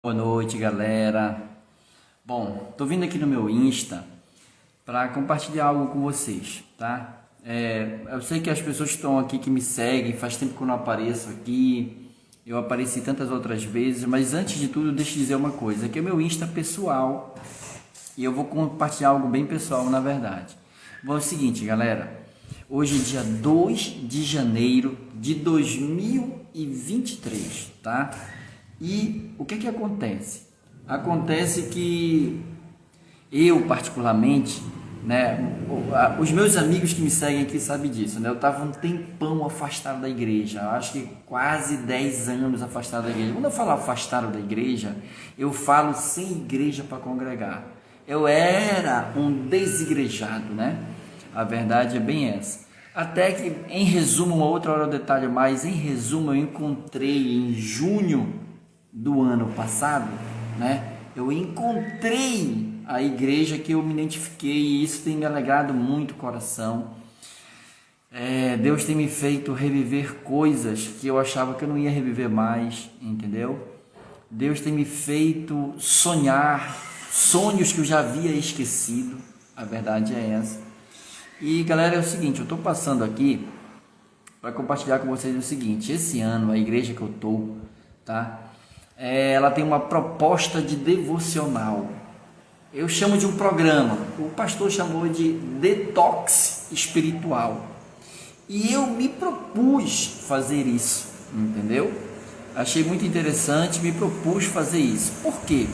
Boa noite, galera. Bom, tô vindo aqui no meu Insta para compartilhar algo com vocês, tá? Eu sei que as pessoas que estão aqui que me seguem, faz tempo que eu não apareço aqui, eu apareci tantas outras vezes, mas antes de tudo, deixa eu dizer uma coisa, aqui é o meu Insta pessoal e eu vou compartilhar algo bem pessoal, na verdade. Bom, é o seguinte, galera, hoje é dia 2 de janeiro de 2023, tá? E o que acontece? Acontece que eu, particularmente, né, os meus amigos que me seguem aqui sabem disso, né? Eu estava um tempão afastado da igreja, acho que quase 10 anos afastado da igreja. Quando eu falo afastado da igreja, eu falo sem igreja para congregar. Eu era um desigrejado, né? A verdade é bem essa. Até que, em resumo, uma outra hora eu detalho mais, em resumo, eu encontrei em junho do ano passado, né? Eu encontrei a igreja que eu me identifiquei e isso tem me alegrado muito o coração. Deus tem me feito reviver coisas que eu achava que eu não ia reviver mais, entendeu? Deus tem me feito sonhar sonhos que eu já havia esquecido, a verdade é essa. E galera, é o seguinte, eu estou passando aqui para compartilhar com vocês o seguinte: esse ano a igreja que eu estou, tá? Ela tem uma proposta de devocional. Eu chamo de um programa. O pastor chamou de detox espiritual. E eu me propus fazer isso, entendeu? Achei muito interessante, me propus fazer isso. Por quê?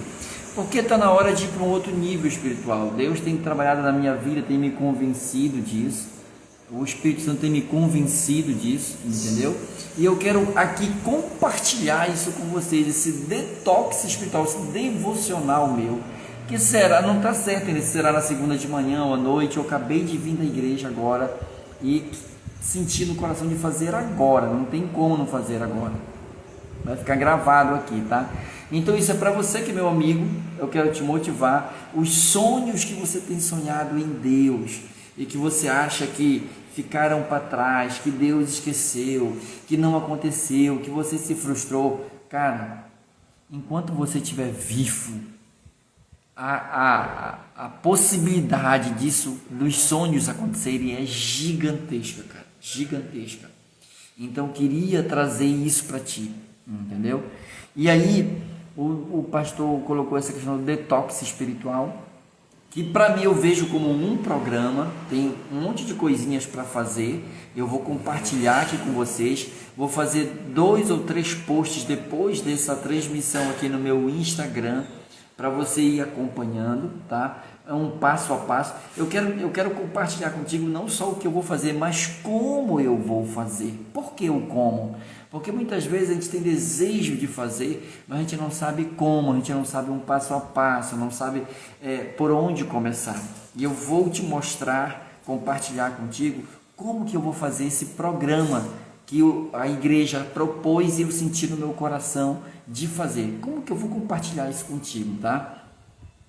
Porque está na hora de ir para um outro nível espiritual. Deus tem trabalhado na minha vida, tem me convencido disso. O Espírito Santo tem me convencido disso, entendeu? E eu quero aqui compartilhar isso com vocês, esse detox espiritual, esse devocional meu, que será, não está certo ainda se será na segunda de manhã ou à noite. Eu acabei de vir da igreja agora e senti no coração de fazer agora, não tem como não fazer agora. Vai ficar gravado aqui, tá? Então isso é para você que é meu amigo, eu quero te motivar. Os sonhos que você tem sonhado em Deus e que você acha que ficaram para trás, que Deus esqueceu, que não aconteceu, que você se frustrou, cara, enquanto você estiver vivo, a possibilidade disso, dos sonhos acontecerem é gigantesca, cara, gigantesca. Então queria trazer isso para ti, entendeu? E aí o pastor colocou essa questão do detox espiritual, que para mim eu vejo como um programa, tem um monte de coisinhas para fazer, eu vou compartilhar aqui com vocês, vou fazer 2 ou 3 posts depois dessa transmissão aqui no meu Instagram, para você ir acompanhando, tá? É um passo a passo. Eu quero compartilhar contigo não só o que eu vou fazer, mas como eu vou fazer. Por que o como? Porque muitas vezes a gente tem desejo de fazer, mas a gente não sabe como, a gente não sabe um passo a passo, não sabe por onde começar. E eu vou te mostrar, compartilhar contigo, como que eu vou fazer esse programa que a igreja propôs e eu senti no meu coração de fazer. Como que eu vou compartilhar isso contigo, tá?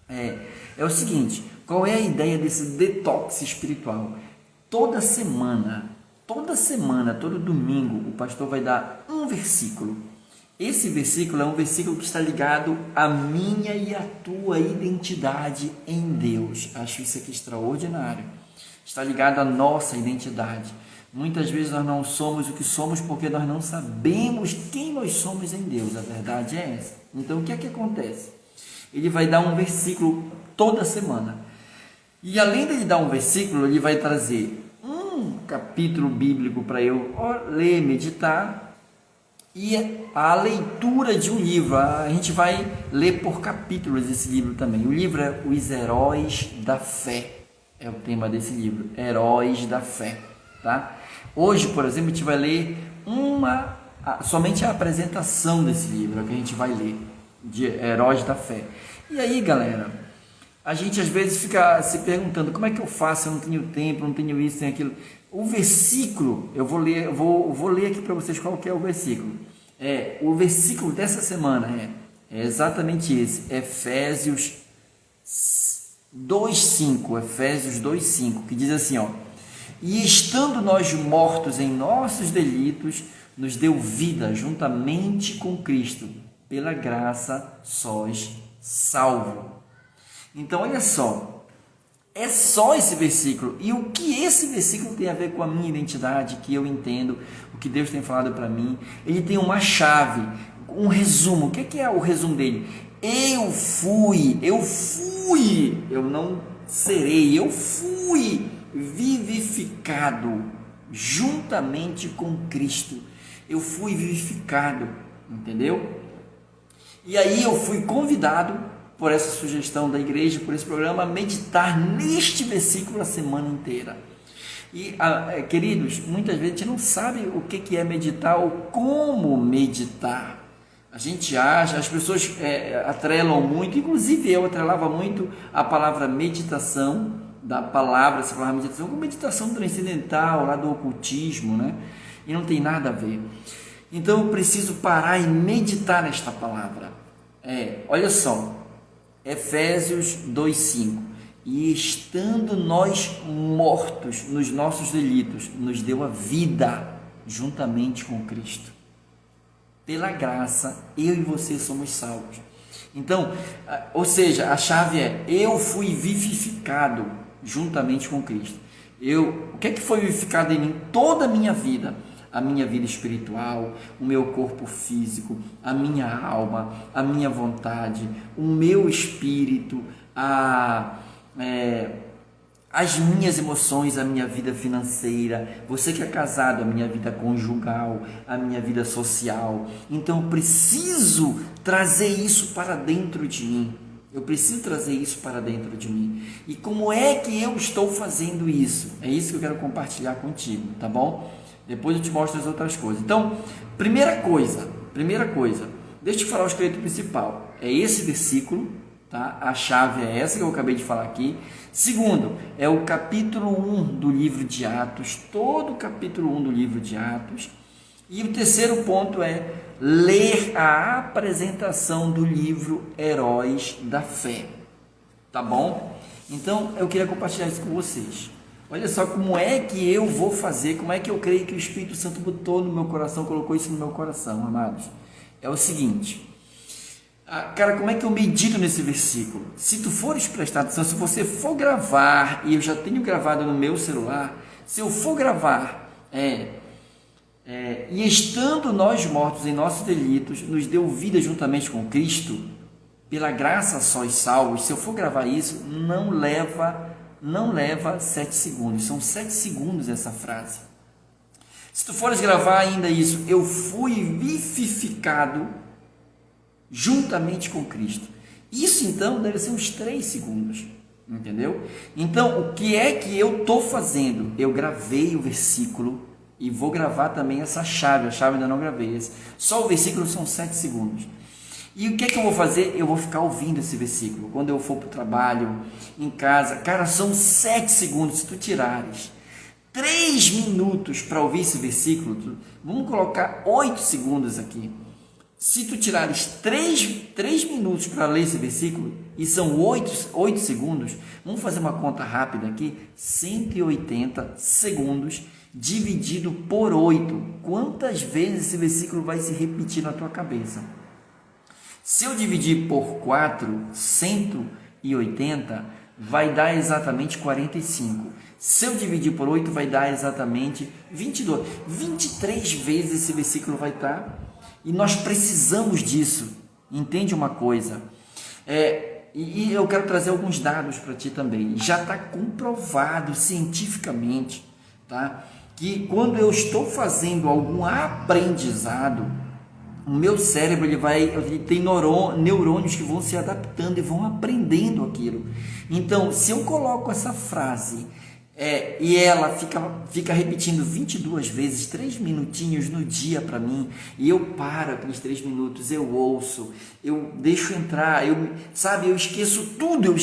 É o seguinte, qual é a ideia desse detox espiritual? Toda semana, todo domingo, o pastor vai dar um versículo. Esse versículo é um versículo que está ligado à minha e à tua identidade em Deus. Acho isso aqui extraordinário. Está ligado à nossa identidade. Muitas vezes nós não somos o que somos porque nós não sabemos quem nós somos em Deus. A verdade é essa. Então o que é que acontece? Ele vai dar um versículo toda semana. E além de ele dar um versículo, ele vai trazer um capítulo bíblico para eu ler, meditar, e a leitura de um livro. A gente vai ler por capítulos esse livro também. O livro é Os Heróis da Fé. É o tema desse livro, Heróis da Fé, tá? Hoje, por exemplo, a gente vai ler somente a apresentação desse livro, que a gente vai ler, de Heróis da Fé. E aí, galera, a gente às vezes fica se perguntando, como é que eu faço? Eu não tenho tempo, não tenho isso, tenho aquilo. O versículo, eu vou ler aqui para vocês qual que é o versículo. O versículo dessa semana é exatamente esse, Efésios 2:5, Efésios 2:5, que diz assim, ó: e estando nós mortos em nossos delitos, nos deu vida juntamente com Cristo. pela graça sois salvo. Então, olha só, é só esse versículo. E o que esse versículo tem a ver com a minha identidade, que eu entendo, o que Deus tem falado para mim? Ele tem uma chave, um resumo. O que é o resumo dele? Eu fui, eu não serei, eu fui vivificado juntamente com Cristo. Eu fui vivificado, entendeu? E aí eu fui convidado por essa sugestão da igreja, por esse programa, a meditar neste versículo a semana inteira. E, queridos, muitas vezes a gente não sabe o que é meditar ou como meditar. A gente acha, as pessoas atrelam muito, inclusive eu atrelava muito a palavra meditação, essa palavra meditação, com meditação transcendental, lá do ocultismo, né? E não tem nada a ver. Então eu preciso parar e meditar nesta palavra. Olha só, Efésios 2,5: e estando nós mortos nos nossos delitos, nos deu a vida juntamente com Cristo. Pela graça, eu e você somos salvos. Então, ou seja, a chave é: eu fui vivificado juntamente com Cristo. O que foi vivificado em mim? Toda a minha vida. A minha vida espiritual, o meu corpo físico, a minha alma, a minha vontade, o meu espírito, as minhas emoções, a minha vida financeira. Você que é casado, a minha vida conjugal, a minha vida social. Então eu preciso trazer isso para dentro de mim. Eu preciso trazer isso para dentro de mim. E como é que eu estou fazendo isso? É isso que eu quero compartilhar contigo, tá bom? Depois eu te mostro as outras coisas. Então, primeira coisa, deixa eu te falar o esqueleto principal. É esse versículo, tá? A chave é essa que eu acabei de falar aqui. Segundo, é o capítulo 1 do livro de Atos, todo o capítulo 1 do livro de Atos. E o terceiro ponto é ler a apresentação do livro Heróis da Fé. Tá bom? Então, eu queria compartilhar isso com vocês. Olha só como é que eu vou fazer, como é que eu creio que o Espírito Santo botou no meu coração, colocou isso no meu coração, amados. É o seguinte, cara, como é que eu medito nesse versículo? Se tu fores prestar atenção, se você for gravar, e eu já tenho gravado no meu celular, se eu for gravar, e estando nós mortos em nossos delitos, nos deu vida juntamente com Cristo, pela graça sois salvos. Se eu for gravar isso, não leva 7 segundos, são 7 segundos essa frase. Se tu fores gravar ainda isso, eu fui vivificado juntamente com Cristo. Isso então deve ser uns 3 segundos, entendeu? Então, o que é que eu estou fazendo? Eu gravei o versículo e vou gravar também essa chave, a chave ainda não gravei. Só o versículo são 7 segundos. E o que é que eu vou fazer? Eu vou ficar ouvindo esse versículo. Quando eu for para o trabalho, em casa, cara, são 7 segundos. Se tu tirares 3 minutos para ouvir esse versículo, vamos colocar 8 segundos aqui. Se tu tirares 3 minutos para ler esse versículo, e são 8 segundos, vamos fazer uma conta rápida aqui, 180 segundos dividido por 8. Quantas vezes esse versículo vai se repetir na tua cabeça? Se eu dividir por 4, 180, vai dar exatamente 45. Se eu dividir por 8, vai dar exatamente 22. 23 vezes esse versículo vai estar. E nós precisamos disso. Entende uma coisa? E eu quero trazer alguns dados para ti também. Já está comprovado cientificamente, tá? Que quando eu estou fazendo algum aprendizado, o meu cérebro ele tem neurônios que vão se adaptando e vão aprendendo aquilo. Então, se eu coloco essa frase e ela fica repetindo 22 vezes, 3 minutinhos no dia para mim, e eu paro aqueles 3 minutos, eu ouço, eu deixo entrar, eu esqueço tudo.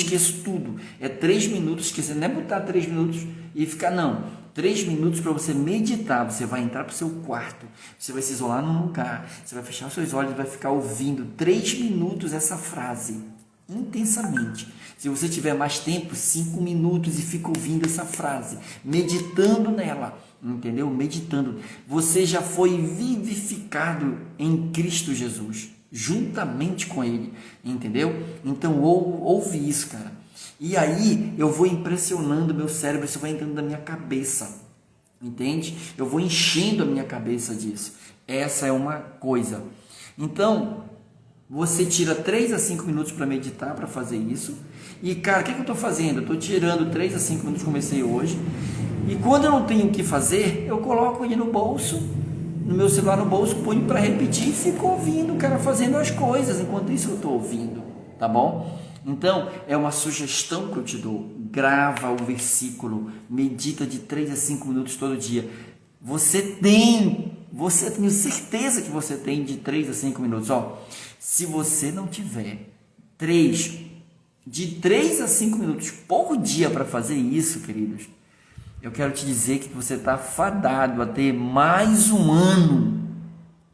É 3 minutos, esquecendo, não é botar 3 minutos e ficar, não. 3 minutos para você meditar. Você vai entrar para o seu quarto, você vai se isolar num lugar, você vai fechar os seus olhos e vai ficar ouvindo 3 minutos essa frase intensamente. Se você tiver mais tempo, 5 minutos, e fica ouvindo essa frase, meditando nela, entendeu? Meditando. Você já foi vivificado em Cristo Jesus. juntamente com ele, entendeu? Então ouve isso, cara. E aí eu vou impressionando meu cérebro, isso vai entrando na minha cabeça, entende? Eu vou enchendo a minha cabeça disso. Essa é uma coisa. Então, você tira 3 a 5 minutos para meditar, para fazer isso. E, cara, o que eu estou fazendo? Eu estou tirando 3 a 5 minutos, comecei hoje. E quando eu não tenho o que fazer, eu coloco ele no bolso, no meu celular no bolso, ponho para repetir e fico ouvindo o cara fazendo as coisas. Enquanto isso eu estou ouvindo, tá bom? Então, é uma sugestão que eu te dou. Grava o versículo, medita de 3 a 5 minutos todo dia. Tenho certeza que você tem de 3 a 5 minutos. Ó, se você não tiver de 3 a 5 minutos por dia para fazer isso, queridos, eu quero te dizer que você está fadado a ter mais um ano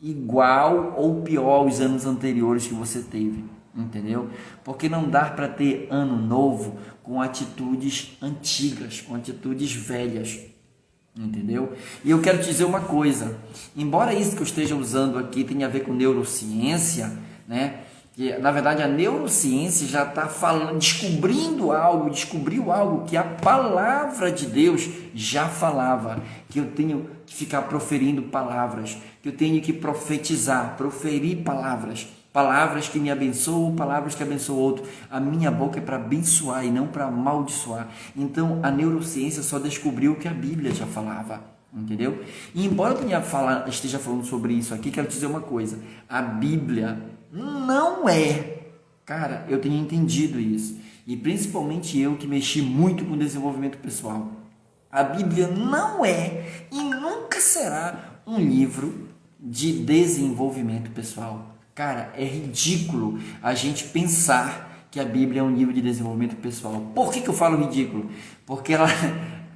igual ou pior aos anos anteriores que você teve, entendeu? Porque não dá para ter ano novo com atitudes antigas, com atitudes velhas, entendeu? E eu quero te dizer uma coisa, embora isso que eu esteja usando aqui tenha a ver com neurociência, né? Que, na verdade, a neurociência já está descobriu algo que a palavra de Deus já falava, que eu tenho que ficar proferindo palavras, que eu tenho que profetizar, proferir palavras que me abençoam, palavras que abençoam o outro. A minha boca é para abençoar e não para amaldiçoar. Então, a neurociência só descobriu o que a Bíblia já falava, entendeu? E embora eu esteja falando sobre isso aqui, quero te dizer uma coisa, a Bíblia não é, cara, eu tenho entendido isso, e principalmente eu que mexi muito com desenvolvimento pessoal, a Bíblia não é e nunca será um livro de desenvolvimento pessoal. Cara, é ridículo a gente pensar que a Bíblia é um livro de desenvolvimento pessoal. Por que eu falo ridículo? Porque ela,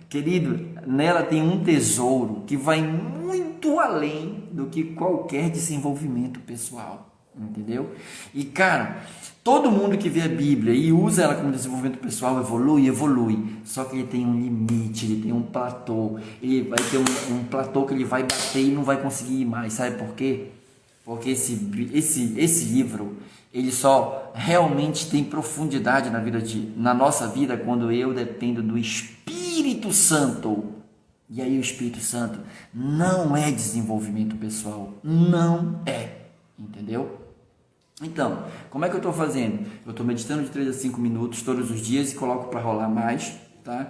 querido, nela tem um tesouro que vai muito além do que qualquer desenvolvimento pessoal. Entendeu? E, cara, todo mundo que vê a Bíblia e usa ela como desenvolvimento pessoal evolui. Só que ele tem um limite, ele tem um platô. Ele vai ter um platô que ele vai bater e não vai conseguir ir mais. Sabe por quê? Porque esse livro, ele só realmente tem profundidade na nossa vida quando eu dependo do Espírito Santo. E aí o Espírito Santo não é desenvolvimento pessoal. Não é. Entendeu? Então, como é que eu estou fazendo? Eu estou meditando de 3 a 5 minutos todos os dias e coloco para rolar mais, tá?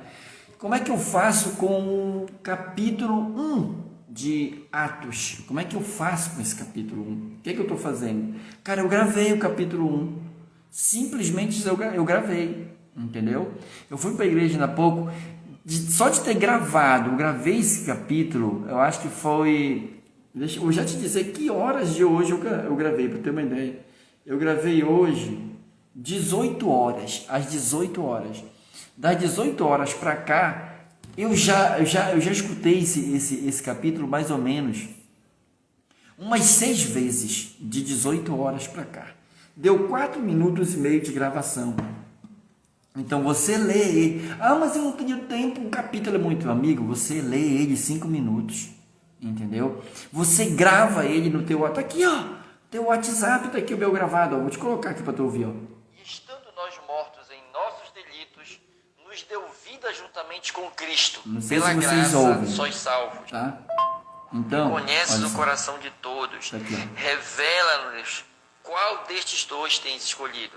Como é que eu faço com o capítulo 1 de Atos? Como é que eu faço com esse capítulo 1? O que é que eu estou fazendo? Cara, eu gravei o capítulo 1. Simplesmente eu gravei, entendeu? Eu fui para a igreja ainda há pouco, só de ter gravado, eu gravei esse capítulo, eu acho que foi... Deixa eu já te dizer que horas de hoje eu gravei, para ter uma ideia. Eu gravei hoje 18 horas, às 18 horas. Das 18 horas para cá, eu já escutei esse capítulo mais ou menos umas 6 vezes, de 18 horas para cá. Deu 4 minutos e meio de gravação. Então você lê ele. Ah, mas eu não tenho tempo, um capítulo é muito. Amigo, você lê ele 5 minutos. Entendeu? Você grava ele no teu WhatsApp. Tá aqui, ó. Teu WhatsApp tá aqui o meu gravado. Ó. Vou te colocar aqui para tu ouvir, ó. E estando nós mortos em nossos delitos, nos deu vida juntamente com Cristo. Não sei se vocês ouvem. Sois salvos. Tá? Então, conheces o coração de todos. Tá aqui, revela-nos qual destes dois tens escolhido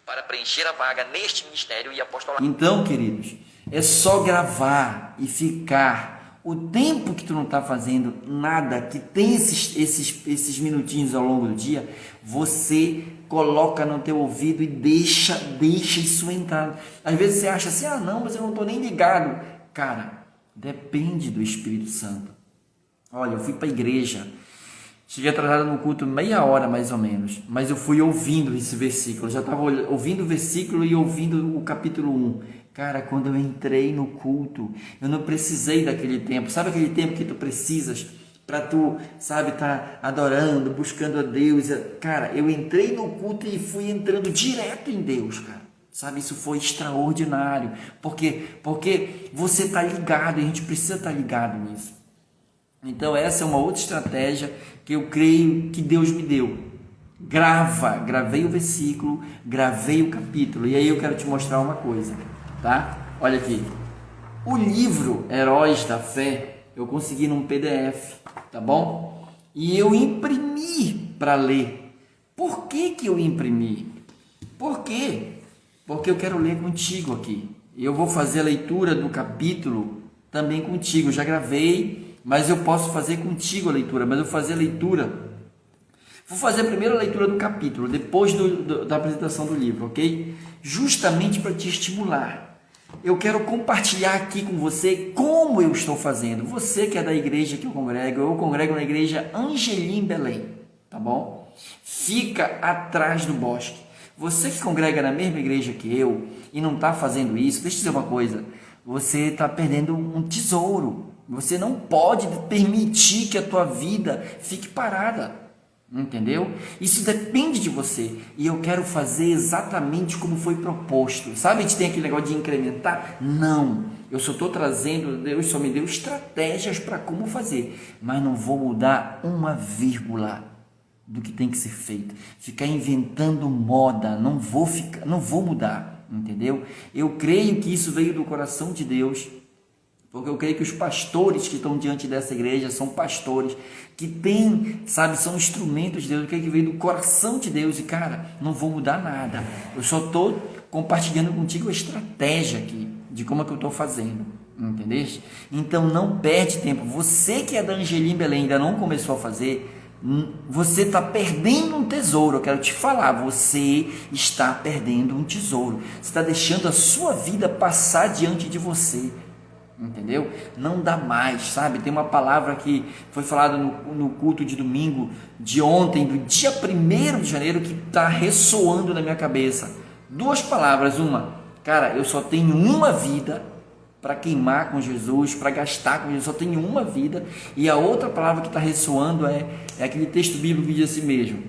para preencher a vaga neste ministério e apostolado. Então, queridos, é só gravar e ficar. O tempo que tu não está fazendo nada, que tem esses minutinhos ao longo do dia, você coloca no teu ouvido e deixa isso entrar. Às vezes você acha assim, ah não, mas eu não estou nem ligado. Cara, depende do Espírito Santo. Olha, eu fui para a igreja, cheguei atrasado no culto meia hora mais ou menos, mas eu fui ouvindo esse versículo, eu já estava ouvindo o versículo e ouvindo o capítulo 1. Cara, quando eu entrei no culto, eu não precisei daquele tempo. Sabe aquele tempo que tu precisas para tu, sabe, tá adorando, buscando a Deus? Cara, eu entrei no culto e fui entrando direto em Deus, cara. Sabe, isso foi extraordinário. Porque você tá ligado, e a gente precisa estar ligado nisso. Então essa é uma outra estratégia que eu creio que Deus me deu. Gravei o versículo, gravei o capítulo. E aí eu quero te mostrar uma coisa, tá? Olha aqui. O livro Heróis da Fé, eu consegui num PDF, tá bom? E eu imprimi para ler. Por que que eu imprimi? Por quê? Porque eu quero ler contigo aqui. E eu vou fazer a leitura do capítulo também contigo. Eu já gravei, mas eu posso fazer contigo a leitura. Mas eu vou fazer a leitura. Vou fazer primeiro a leitura do capítulo, depois da apresentação do livro, ok? Justamente para te estimular. Eu quero compartilhar aqui com você como eu estou fazendo. Você que é da igreja que eu congrego na igreja Angelim Belém, tá bom? Fica atrás do bosque. Você que congrega na mesma igreja que eu e não está fazendo isso, deixa eu dizer uma coisa, você está perdendo um tesouro. Você não pode permitir que a tua vida fique parada. Entendeu? Isso depende de você. E eu quero fazer exatamente como foi proposto. Sabe, a gente tem aquele negócio de incrementar? Não. Eu só estou trazendo, Deus só me deu estratégias para como fazer. Mas não vou mudar uma vírgula do que tem que ser feito. Ficar inventando moda, não vou mudar. Entendeu? Eu creio que isso veio do coração de Deus. Porque eu creio que os pastores que estão diante dessa igreja são pastores que têm, sabe, são instrumentos de Deus. Eu creio que veio do coração de Deus. E, cara, não vou mudar nada. Eu só estou compartilhando contigo a estratégia aqui, de como é que eu estou fazendo. Entendeste? Então, não perde tempo. Você que é da Angelim Belém ainda não começou a fazer, você está perdendo um tesouro. Eu quero te falar, você está perdendo um tesouro. Você está deixando a sua vida passar diante de você. Entendeu? Não dá mais, sabe? Tem uma palavra que foi falada no culto de domingo de ontem, do dia 1º de janeiro, que está ressoando na minha cabeça. 2 palavras, uma, cara, eu só tenho uma vida para queimar com Jesus, para gastar com Jesus, só tenho uma vida. E a outra palavra que está ressoando é aquele texto bíblico que diz assim mesmo,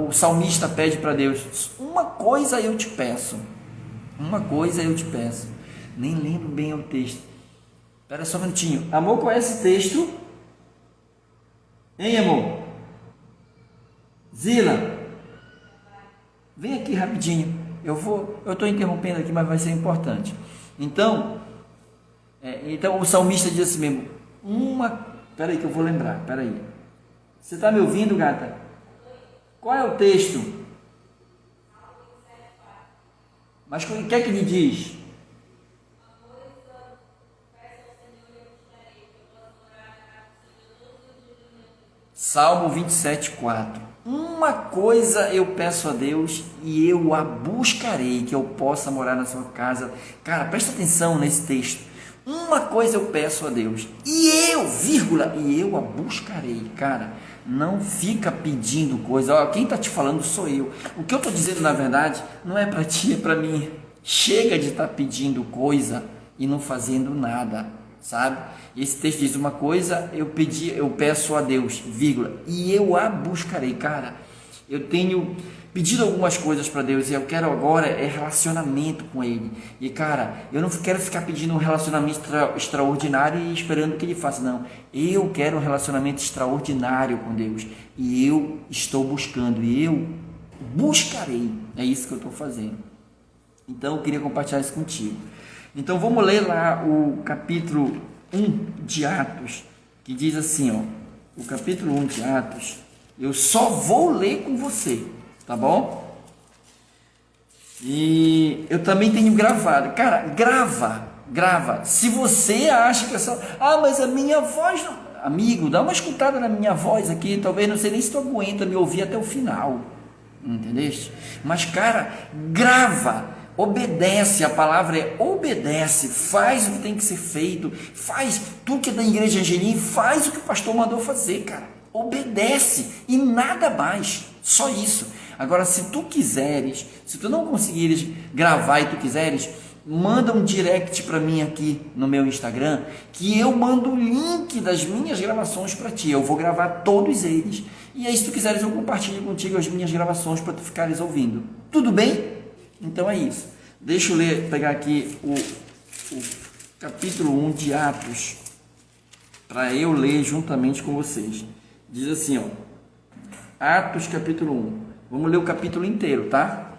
o salmista pede para Deus, uma coisa eu te peço, nem lembro bem o texto. Espera só um minutinho. Amor, qual é esse texto? Hein, amor? Zila, vem aqui rapidinho. Eu estou interrompendo aqui, mas vai ser importante. Então o salmista diz assim mesmo. Espera aí que eu vou lembrar. Espera aí. Você está me ouvindo, gata? Qual é o texto? Mas o que é que ele diz? Salmo 27:4. Uma coisa eu peço a Deus e eu a buscarei, que eu possa morar na sua casa. Cara, presta atenção nesse texto. Uma coisa eu peço a Deus e eu a buscarei. Cara, não fica pedindo coisa. Ó, quem está te falando sou eu. O que eu estou dizendo, na verdade, não é para ti, é para mim. Chega de estar pedindo coisa e não fazendo nada, sabe? Esse texto diz uma coisa, eu peço a Deus, e eu a buscarei. Cara, eu tenho pedido algumas coisas para Deus e eu quero agora relacionamento com Ele. E, cara, eu não quero ficar pedindo um relacionamento extraordinário e esperando que Ele faça, não. Eu quero um relacionamento extraordinário com Deus e eu estou buscando e eu buscarei. É isso que eu estou fazendo. Então, eu queria compartilhar isso contigo. Então, vamos ler lá o capítulo 1 de Atos, que diz assim, ó, o capítulo 1 de Atos, eu só vou ler com você, tá bom? E eu também tenho gravado. Cara, grava. Se você acha que mas a minha voz não... Amigo, dá uma escutada na minha voz aqui, talvez não sei nem se tu aguenta me ouvir até o final, entendeste? Mas, cara, grava. Obedece, a palavra é obedece, faz o que tem que ser feito, faz tudo que é da igreja Angelim, faz o que o pastor mandou fazer, cara, obedece e nada mais, só isso. Agora, se tu quiseres, se tu não conseguires gravar e tu quiseres, manda um direct para mim aqui no meu Instagram, que eu mando o link das minhas gravações para ti, eu vou gravar todos eles, e aí se tu quiseres eu compartilho contigo as minhas gravações para tu ficares ouvindo, tudo bem? Então é isso. Deixa eu pegar aqui o capítulo 1 de Atos, para eu ler juntamente com vocês. Diz assim, ó. Atos capítulo 1. Vamos ler o capítulo inteiro, tá?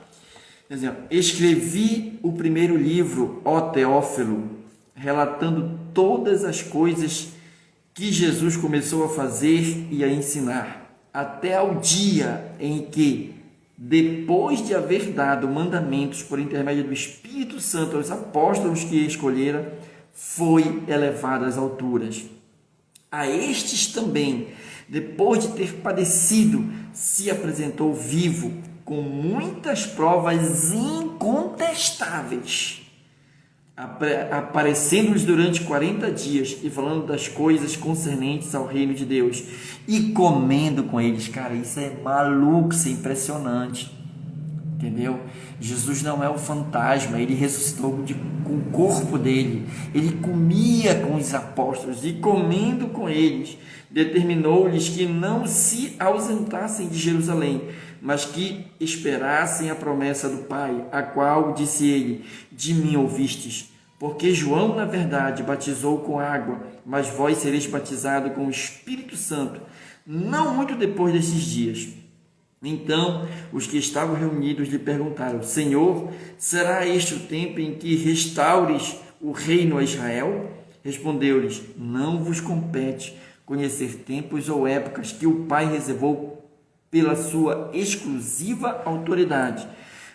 Quer dizer, escrevi o primeiro livro, ó Teófilo, relatando todas as coisas que Jesus começou a fazer e a ensinar, até ao dia em que, depois de haver dado mandamentos por intermédio do Espírito Santo aos apóstolos que escolhera, foi elevado às alturas. A estes também, depois de ter padecido, se apresentou vivo, com muitas provas incontestáveis, aparecendo-lhes durante 40 dias e falando das coisas concernentes ao reino de Deus e comendo com eles. Cara, isso é maluco, isso é impressionante, entendeu? Jesus não é um fantasma, ele ressuscitou com o corpo dele, ele comia com os apóstolos e comendo com eles, determinou-lhes que não se ausentassem de Jerusalém, mas que esperassem a promessa do Pai, a qual, disse ele, de mim ouvistes. Porque João, na verdade, batizou com água, mas vós sereis batizados com o Espírito Santo, não muito depois desses dias. Então, os que estavam reunidos lhe perguntaram: Senhor, será este o tempo em que restaures o reino a Israel? Respondeu-lhes: Não vos compete conhecer tempos ou épocas que o Pai reservou pela sua exclusiva autoridade,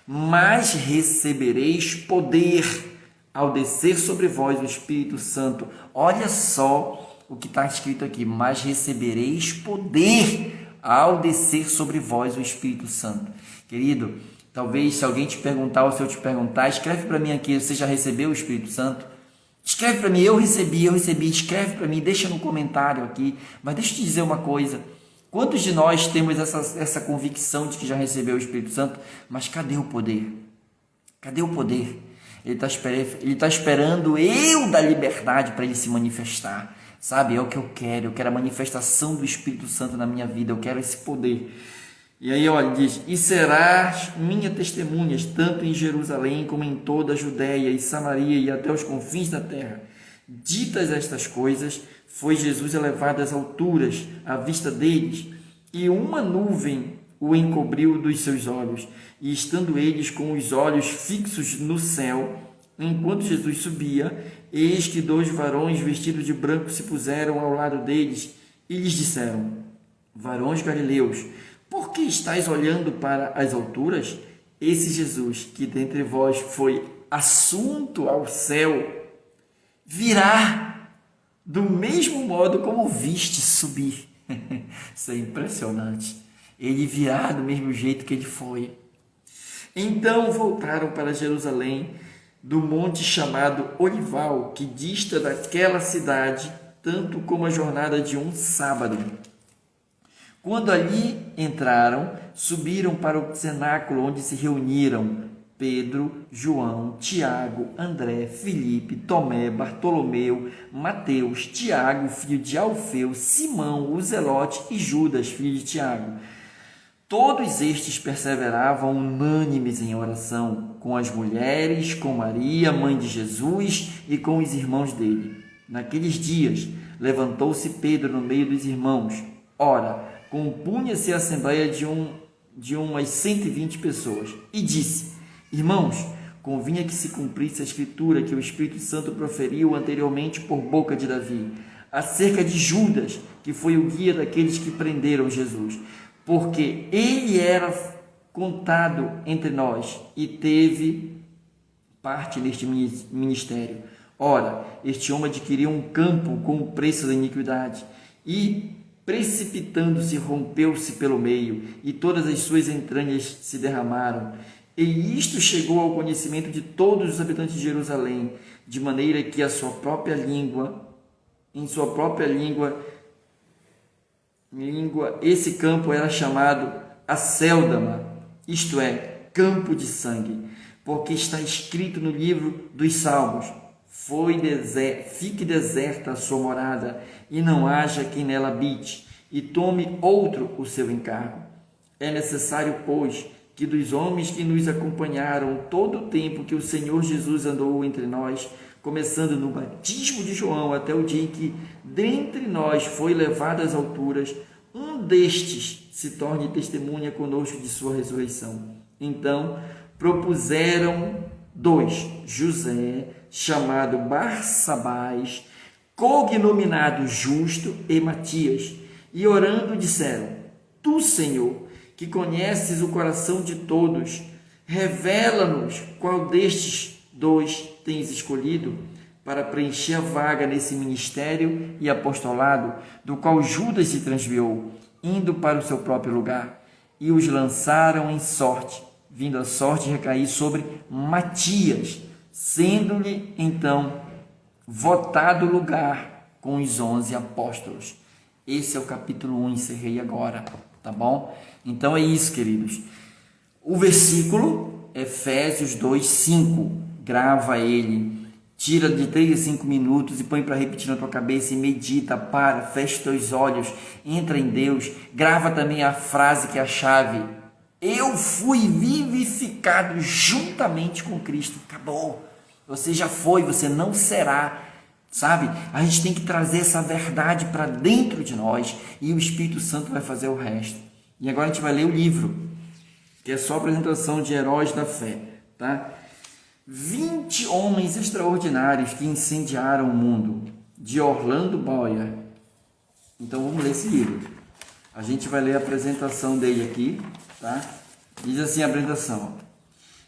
mas recebereis poder ao descer sobre vós o Espírito Santo. Olha só o que está escrito aqui: mas recebereis poder ao descer sobre vós o Espírito Santo. Querido, talvez se alguém te perguntar ou se eu te perguntar, escreve para mim aqui: você já recebeu o Espírito Santo? Escreve para mim: eu recebi. Escreve para mim, deixa no comentário aqui. Mas deixa eu te dizer uma coisa: quantos de nós temos essa convicção de que já recebeu o Espírito Santo, mas cadê o poder? Cadê o poder? Ele está esperando eu dar liberdade para ele se manifestar, sabe? É o que eu quero a manifestação do Espírito Santo na minha vida, eu quero esse poder. E aí, olha, diz: e serás minha testemunhas, tanto em Jerusalém como em toda a Judéia e Samaria e até os confins da terra. Ditas estas coisas, foi Jesus elevado às alturas à vista deles, e uma nuvem o encobriu dos seus olhos, e estando eles com os olhos fixos no céu, enquanto Jesus subia, eis que 2 varões vestidos de branco se puseram ao lado deles, e lhes disseram: varões galileus, por que estáis olhando para as alturas? Esse Jesus, que dentre vós foi assunto ao céu, virá do mesmo modo como viste subir. Isso é impressionante. Ele virá do mesmo jeito que ele foi. Então voltaram para Jerusalém, do monte chamado Olival, que dista daquela cidade, tanto como a jornada de um sábado. Quando ali entraram, subiram para o cenáculo onde se reuniram Pedro, João, Tiago, André, Filipe, Tomé, Bartolomeu, Mateus, Tiago, filho de Alfeu, Simão, o Zelote e Judas, filho de Tiago. Todos estes perseveravam unânimes em oração, com as mulheres, com Maria, mãe de Jesus, e com os irmãos dele. Naqueles dias, levantou-se Pedro no meio dos irmãos. Ora, compunha-se a assembleia de umas 120 pessoas, e disse: irmãos, convinha que se cumprisse a escritura que o Espírito Santo proferiu anteriormente por boca de Davi, acerca de Judas, que foi o guia daqueles que prenderam Jesus, porque ele era contado entre nós e teve parte neste ministério. Ora, este homem adquiriu um campo com o preço da iniquidade e, precipitando-se, rompeu-se pelo meio, e todas as suas entranhas se derramaram. E isto chegou ao conhecimento de todos os habitantes de Jerusalém, de maneira que em sua própria língua, esse campo era chamado Acéldama, isto é, campo de sangue, porque está escrito no livro dos Salmos: fique deserta a sua morada, e não haja quem nela habite, e tome outro o seu encargo. É necessário, pois, que dos homens que nos acompanharam todo o tempo que o Senhor Jesus andou entre nós, começando no batismo de João até o dia em que dentre nós foi levado às alturas, um destes se torne testemunha conosco de sua ressurreição. Então propuseram 2, José, chamado Barsabás, cognominado Justo, e Matias, e orando disseram: Tu, Senhor, que conheces o coração de todos, revela-nos qual destes 2 tens escolhido para preencher a vaga nesse ministério e apostolado, do qual Judas se transviou, indo para o seu próprio lugar. E os lançaram em sorte, vindo a sorte recair sobre Matias, sendo-lhe então votado lugar com os 11 apóstolos. Esse é o capítulo 1, encerrei agora, tá bom? Então é isso, queridos. O versículo, Efésios 2:5, grava ele, tira de 3 a 5 minutos e põe para repetir na tua cabeça e medita, fecha teus olhos, entra em Deus, grava também a frase que é a chave: eu fui vivificado juntamente com Cristo. Acabou. Você já foi, você não será. Sabe? A gente tem que trazer essa verdade para dentro de nós e o Espírito Santo vai fazer o resto. E agora a gente vai ler o livro, que é só a apresentação de heróis da fé, tá? 20 homens extraordinários que incendiaram o mundo, de Orlando Boyer. Então vamos ler esse livro. A gente vai ler a apresentação dele aqui, tá? Diz assim a apresentação: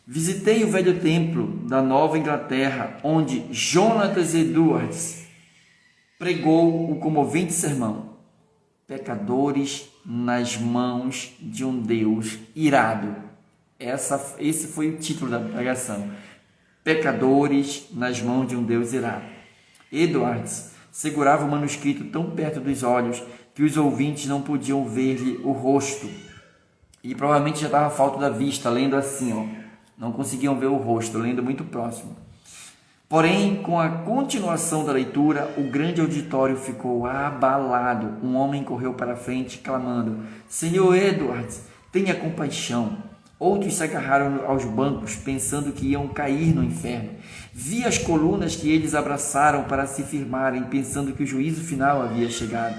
visitei o velho templo da Nova Inglaterra, onde Jonathan Edwards pregou o comovente sermão: pecadores nas mãos de um Deus irado. Esse foi o título da pregação: pecadores nas mãos de um Deus irado. Edwards segurava o manuscrito tão perto dos olhos que os ouvintes não podiam ver-lhe o rosto. E provavelmente já estava falta da vista, lendo assim, ó. Não conseguiam ver o rosto, lendo muito próximo. Porém, com a continuação da leitura, o grande auditório ficou abalado. Um homem correu para a frente, clamando: Senhor Edwards, tenha compaixão. Outros se agarraram aos bancos, pensando que iam cair no inferno. Vi as colunas que eles abraçaram para se firmarem, pensando que o juízo final havia chegado.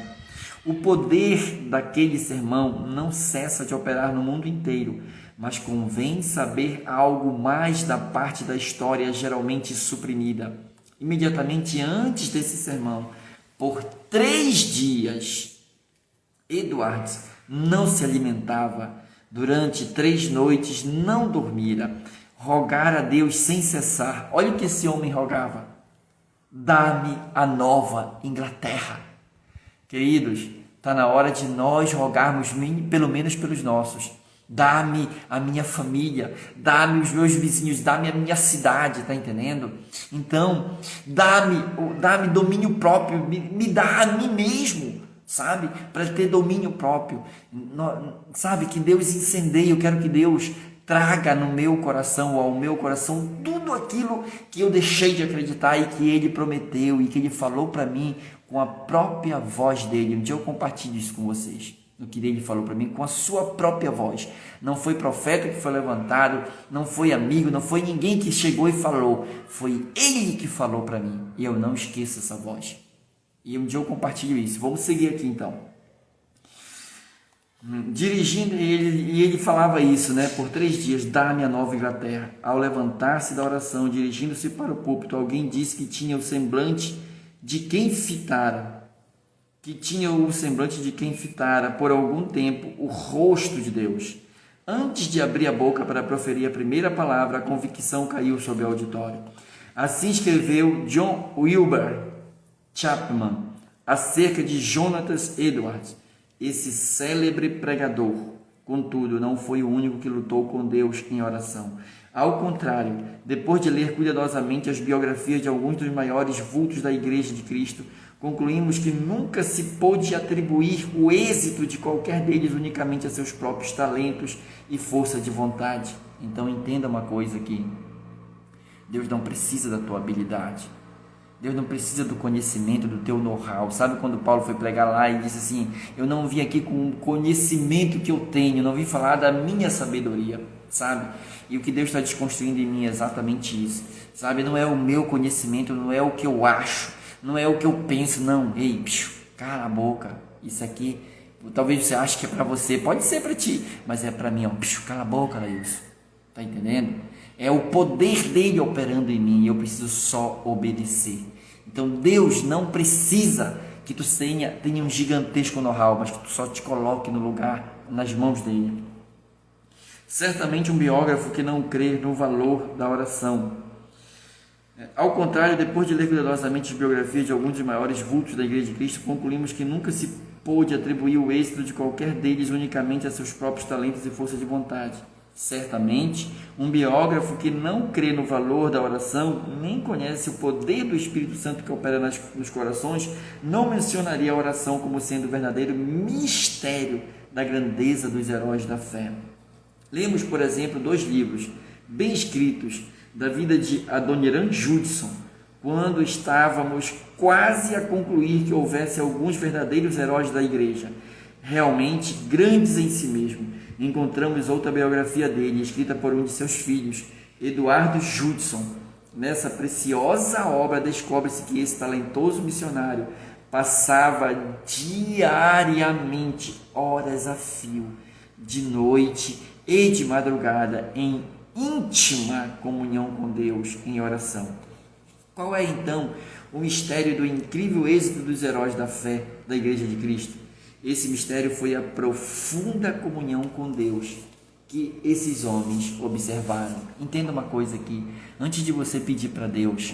O poder daquele sermão não cessa de operar no mundo inteiro, mas convém saber algo mais da parte da história geralmente suprimida. Imediatamente antes desse sermão, por 3 dias, Edwards não se alimentava. Durante 3 noites não dormira. Rogara a Deus sem cessar. Olha o que esse homem rogava: dá-me a Nova Inglaterra. Queridos, está na hora de nós rogarmos pelo menos pelos nossos. Dá-me a minha família, dá-me os meus vizinhos, dá-me a minha cidade, tá entendendo? Então, dá-me domínio próprio, me dá a mim mesmo, sabe? Para ter domínio próprio, sabe? Que Deus incendeie. Eu quero que Deus traga no meu coração, ou ao meu coração, tudo aquilo que eu deixei de acreditar e que Ele prometeu e que Ele falou para mim com a própria voz dele. Um dia eu compartilho isso com vocês, o que Ele falou para mim com a sua própria voz. Não foi profeta que foi levantado, não foi amigo, não foi ninguém que chegou e falou, foi Ele que falou para mim, e eu não esqueço essa voz. E um dia eu compartilho isso. Vamos seguir aqui então. Dirigindo ele falava isso, né? Por 3 dias, dá-me a Nova Inglaterra. Ao levantar-se da oração, dirigindo-se para o púlpito, alguém disse que tinha o semblante de quem fitara, por algum tempo o rosto de Deus. Antes de abrir a boca para proferir a primeira palavra, a convicção caiu sobre o auditório. Assim escreveu John Wilbur Chapman acerca de Jonathan Edwards, esse célebre pregador. Contudo, não foi o único que lutou com Deus em oração. Ao contrário, depois de ler cuidadosamente as biografias de alguns dos maiores vultos da Igreja de Cristo, concluímos que nunca se pôde atribuir o êxito de qualquer deles unicamente a seus próprios talentos e força de vontade. Então entenda uma coisa aqui: Deus não precisa da tua habilidade. Deus não precisa do conhecimento, do teu know-how. Sabe quando Paulo foi pregar lá e disse assim: eu não vim aqui com o conhecimento que eu tenho, não vim falar da minha sabedoria, sabe? E o que Deus está desconstruindo em mim é exatamente isso, sabe? Não é o meu conhecimento, não é o que eu acho, não é o que eu penso, não. Ei, cala a boca, isso aqui Talvez você ache que é para você, pode ser para ti, mas é para mim, ó. Cala a boca, Laílson. Tá entendendo? É o poder dele operando em mim e eu preciso só obedecer. Então Deus não precisa que tu tenha um gigantesco know-how, mas que tu só te coloque no lugar, nas mãos dele. Certamente um biógrafo que não crê no valor da oração. Ao contrário, depois de ler cuidadosamente as biografias de alguns dos maiores vultos da Igreja de Cristo, concluímos que nunca se pôde atribuir o êxito de qualquer deles unicamente a seus próprios talentos e força de vontade. Certamente, um biógrafo que não crê no valor da oração, nem conhece o poder do Espírito Santo que opera nos corações, não mencionaria a oração como sendo o verdadeiro mistério da grandeza dos heróis da fé. Lemos, por exemplo, 2 livros bem escritos da vida de Adoniran Judson, quando estávamos quase a concluir que houvesse alguns verdadeiros heróis da igreja, realmente grandes em si mesmo. Encontramos outra biografia dele, escrita por um de seus filhos, Eduardo Judson. Nessa preciosa obra descobre-se que esse talentoso missionário passava diariamente, horas a fio, de noite e de madrugada, em íntima comunhão com Deus, em oração. Qual é então o mistério do incrível êxito dos heróis da fé da Igreja de Cristo? Esse mistério foi a profunda comunhão com Deus que esses homens observaram. Entenda uma coisa aqui, antes de você pedir para Deus,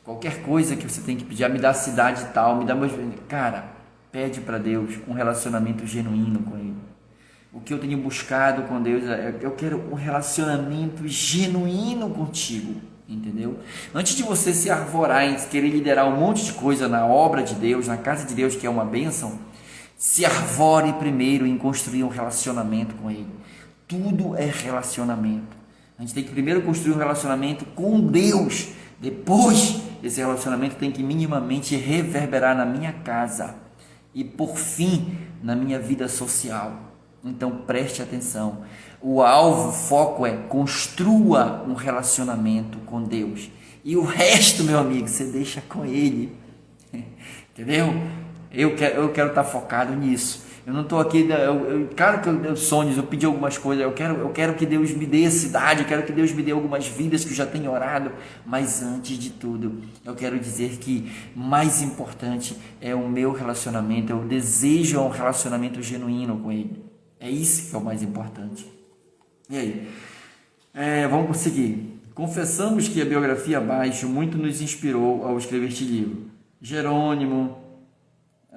qualquer coisa que você tem que pedir, me dá a cidade tal, me dá meus... Cara, pede para Deus um relacionamento genuíno com Ele. O que eu tenho buscado com Deus, eu quero um relacionamento genuíno contigo, entendeu? Antes de você se arvorar em querer liderar um monte de coisa na obra de Deus, na casa de Deus, que é uma bênção, se arvore primeiro em construir um relacionamento com Ele. Tudo é relacionamento. A gente tem que primeiro construir um relacionamento com Deus. Depois, esse relacionamento tem que minimamente reverberar na minha casa e, por fim, na minha vida social. Então preste atenção, o alvo, o foco é construa um relacionamento com Deus e o resto, meu amigo, você deixa com Ele, entendeu? Eu quero estar focado nisso. Eu não estou aqui, claro que eu sonhos, eu pedi algumas coisas, eu quero que Deus me dê a cidade, eu quero que Deus me dê algumas vidas que eu já tenho orado, mas antes de tudo, eu quero dizer que mais importante é o meu relacionamento, eu desejo um relacionamento genuíno com Ele. É isso que é o mais importante. E aí? Vamos seguir. Confessamos que a biografia abaixo muito nos inspirou ao escrever este livro. Jerônimo,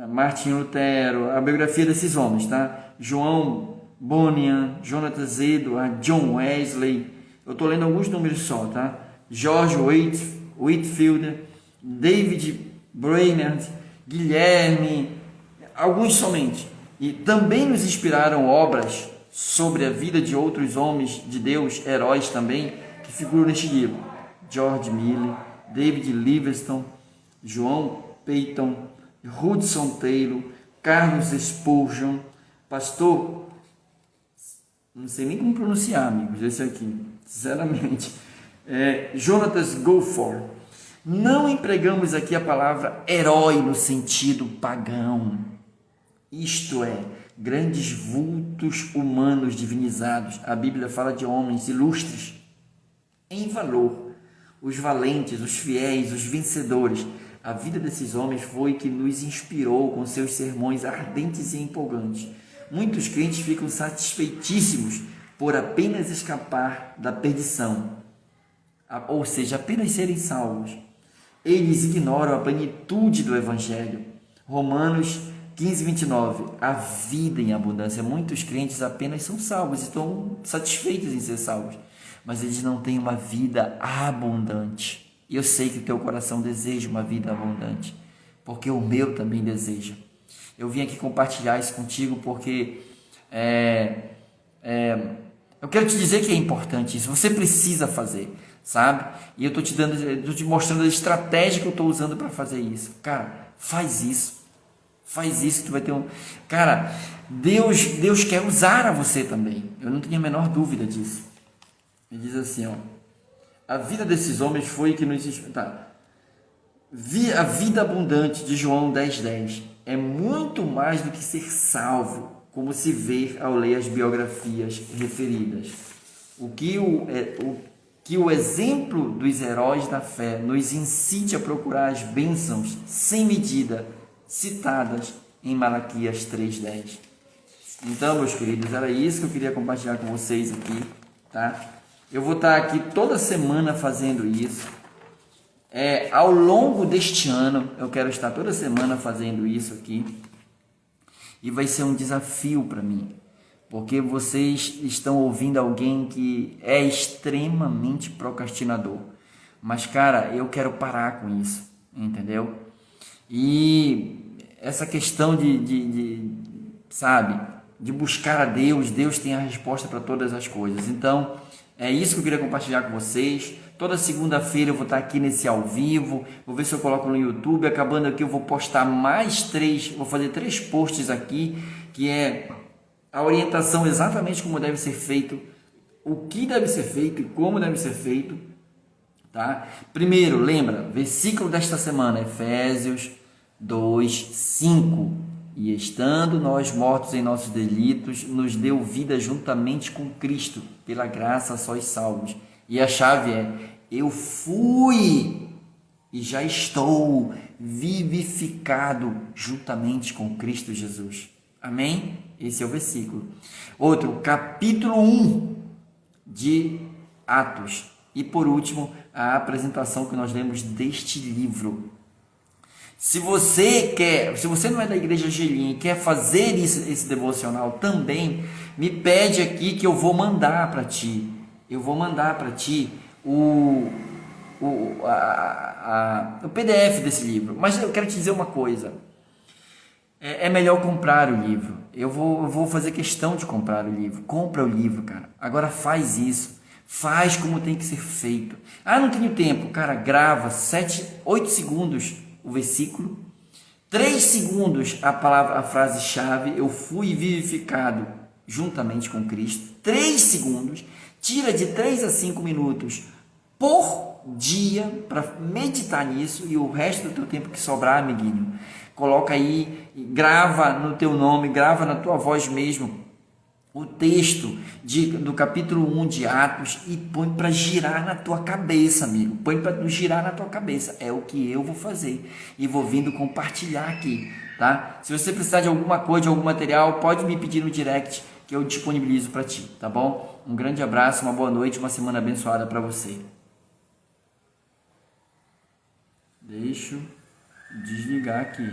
Martin Lutero, a biografia desses homens, tá? João Bunyan, Jonathan Edwards, John Wesley. Eu estou lendo alguns números só, tá? George Whitefield, David Brainerd, Guilherme, alguns somente. E também nos inspiraram obras sobre a vida de outros homens de Deus, heróis também, que figuram neste livro. George Miller, David Livingstone, João Peyton, Hudson Taylor, Carlos Spurgeon, pastor, não sei nem como pronunciar, amigos, esse aqui, sinceramente, Jonathan Goforth. Não empregamos aqui a palavra herói no sentido pagão. Isto é, grandes vultos humanos divinizados. A Bíblia fala de homens ilustres em valor, os valentes, os fiéis, os vencedores. A vida desses homens foi que nos inspirou com seus sermões ardentes e empolgantes. Muitos crentes ficam satisfeitíssimos por apenas escapar da perdição, ou seja, apenas serem salvos. Eles ignoram a plenitude do Evangelho. Romanos 15:29, a vida em abundância. Muitos crentes apenas são salvos, estão satisfeitos em ser salvos, mas eles não têm uma vida abundante. E eu sei que o teu coração deseja uma vida abundante, porque o meu também deseja. Eu vim aqui compartilhar isso contigo porque eu quero te dizer que é importante isso, você precisa fazer, sabe? E eu estou te mostrando a estratégia que eu estou usando para fazer isso. Cara, faz isso. Faz isso que tu vai ter um... Cara, Deus quer usar a você também. Eu não tenho a menor dúvida disso. Ele diz assim, ó. A vida desses homens foi que nos... Tá. A vida abundante de João 10:10. é muito mais do que ser salvo, como se vê ao ler as biografias referidas. O que o exemplo dos heróis da fé nos incite a procurar as bênçãos sem medida citadas em Malaquias 3:10. Então, meus queridos, era isso que eu queria compartilhar com vocês aqui, tá? Eu vou estar aqui toda semana fazendo isso. Ao longo deste ano, eu quero estar toda semana fazendo isso aqui. E vai ser um desafio para mim, porque vocês estão ouvindo alguém que é extremamente procrastinador. Mas, cara, eu quero parar com isso, entendeu? E essa questão sabe, de buscar a Deus, Deus tem a resposta para todas as coisas. Então, é isso que eu queria compartilhar com vocês. Toda segunda-feira eu vou estar aqui nesse ao vivo, vou ver se eu coloco no YouTube. Acabando aqui eu vou postar vou fazer 3 posts aqui, que é a orientação exatamente como deve ser feito, o que deve ser feito e como deve ser feito, tá? Primeiro, lembra, versículo desta semana, Efésios 2:5. E estando nós mortos em nossos delitos, nos deu vida juntamente com Cristo, pela graça sois salvos. E a chave é: eu fui e já estou vivificado juntamente com Cristo Jesus. Amém? Esse é o versículo. Outro, capítulo 1 de Atos. E por último, a apresentação que nós lemos deste livro. Se você não é da Igreja Angelim e quer fazer esse devocional também, me pede aqui que eu vou mandar para ti. Eu vou mandar para ti o PDF desse livro. Mas eu quero te dizer uma coisa. É melhor comprar o livro. Eu vou fazer questão de comprar o livro. Compra o livro, cara. Agora faz isso. Faz como tem que ser feito. Ah, não tenho tempo. Cara, grava 8 segundos o versículo, 3 segundos a frase-chave, eu fui vivificado juntamente com Cristo, 3 segundos, tira de 3 a 5 minutos por dia para meditar nisso, e o resto do teu tempo que sobrar, amiguinho, coloca aí, grava no teu nome, grava na tua voz mesmo, o texto do capítulo 1 de Atos e põe para girar na tua cabeça, amigo. Põe para girar na tua cabeça. É o que eu vou fazer e vou vindo compartilhar aqui, tá? Se você precisar de alguma coisa, de algum material, pode me pedir no direct que eu disponibilizo para ti, tá bom? Um grande abraço, uma boa noite, uma semana abençoada para você. Deixa eu desligar aqui.